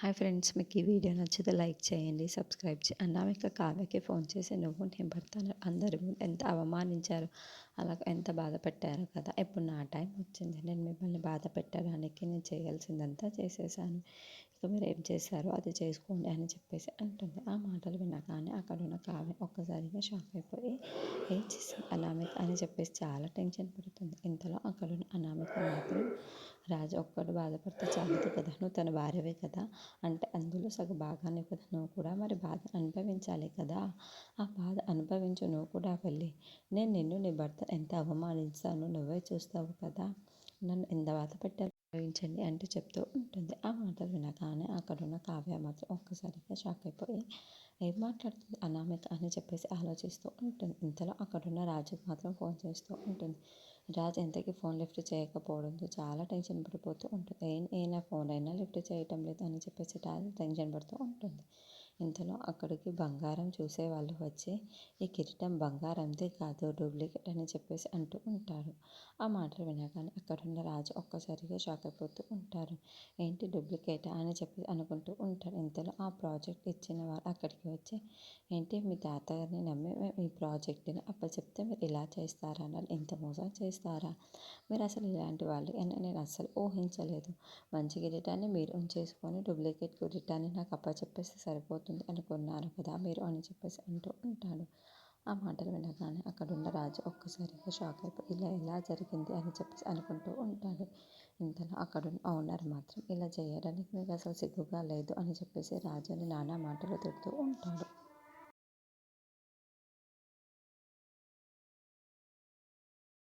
Hi friends, మీకు ఈ video నచ్చితే లైక్ చేయండి, సబ్స్క్రైబ్ అనామిక కావ్యకి ఫోన్ చేసి నువ్వు నేను భర్తను అందరి ముందు ఎంత అవమానించారు, అలా ఎంత బాధ పెట్టారు కదా. ఇప్పుడు నా టైం వచ్చింది, నేను మిమ్మల్ని బాధ పెట్టడానికి నేను చేయాల్సిందంతా చేసేసాను, ఇక మీరు ఏం చేశారో అది చేసుకోండి అని చెప్పేసి అంటుంది. ఆ మాటలు వినగానే అక్కడున్న కావ్య ఒక్కసారిగా షాక్ అయిపోయి ఏం చేసింది అనామిక అని చెప్పేసి చాలా టెన్షన్ పడుతుంది. ఇంతలో అక్కడున్న అనామిక మాత్రం రాజు ఒక్కడు బాధపడితే చాలదు కదా, నువ్వు తన భార్యవే కదా, అంటే అందులో సగం భాగాన్ని కదా నువ్వు కూడా మరి బాధ అనుభవించాలి కదా, ఆ బాధ అనుభవించు నువ్వు కూడా వెళ్ళి. నేను నిన్ను నీ భర్త ఎంత అవమానించాను నువ్వే చూస్తావు కదా, నన్ను ఎంత బాధ పెట్టారు అనుభవించండి అంటూ చెప్తూ ఉంటుంది. ఆ మాటలు వినగానే అక్కడున్న కావ్య మాత్రం ఒక్కసారిగా షాక్ అయిపోయి ఏం మాట్లాడుతుంది అనామిక అని చెప్పేసి ఆలోచిస్తూ ఉంటుంది. ఇంతలో అక్కడున్న రాజుకి మాత్రం ఫోన్ చేస్తూ ఉంటుంది. రాజు ఎంతకీ ఫోన్ లిఫ్ట్ చేయకపోవడంతో చాలా టెన్షన్ పడిపోతూ ఉంటుంది. ఈయన ఫోన్ అయినా లిఫ్ట్ చేయటం లేదు అని చెప్పేసి రాజు టెన్షన్ పడుతూ ఉంటుంది. ఇంతలో అక్కడికి బంగారం చూసే వాళ్ళు వచ్చి ఈ కిరీటం బంగారందే కాదు డూప్లికేట్ అని చెప్పేసి అంటూ ఉంటారు. ఆ మాటలు వినగానే అక్కడున్న రాజు ఒక్కసారిగా షాక్ అయిపోతూ ఉంటారు. ఏంటి డూప్లికేటా అని చెప్పి అనుకుంటూ ఉంటారు. ఇంతలో ఆ ప్రాజెక్ట్ ఇచ్చిన వాళ్ళు అక్కడికి వచ్చి ఏంటి మీ తాతగారిని నమ్మి మేము ఈ ప్రాజెక్ట్ని అప్పచెప్తే మీరు ఇలా చేస్తారా, నన్ను ఇంత మోసం చేస్తారా, మీరు అసలు ఇలాంటి వాళ్ళు అని నేను అస్సలు ఊహించలేదు. మంచి కిరీటాన్ని మీరు ఉంచేసుకొని డూప్లికేట్ కిరీటాన్ని నాకు అప్పచెప్పేస్తే సరిపోతుంది అనుకున్నారు కదా మీరు అని చెప్పేసి అంటూ ఉంటాడు. ఆ మాటలు వినగానే అక్కడున్న రాజు ఒక్కసారిగా షాక్ అయిపోయి ఇలా ఎలా జరిగింది అని చెప్పేసి అనుకుంటూ ఉంటాడు. ఇంతలో అక్కడున్న ఓనర్ మాత్రం ఇలా చేయడానికి మీకు అసలు సిగ్గుగా లేదు అని చెప్పేసి రాజుని నానా మాటలు తిడుతూ ఉంటాడు.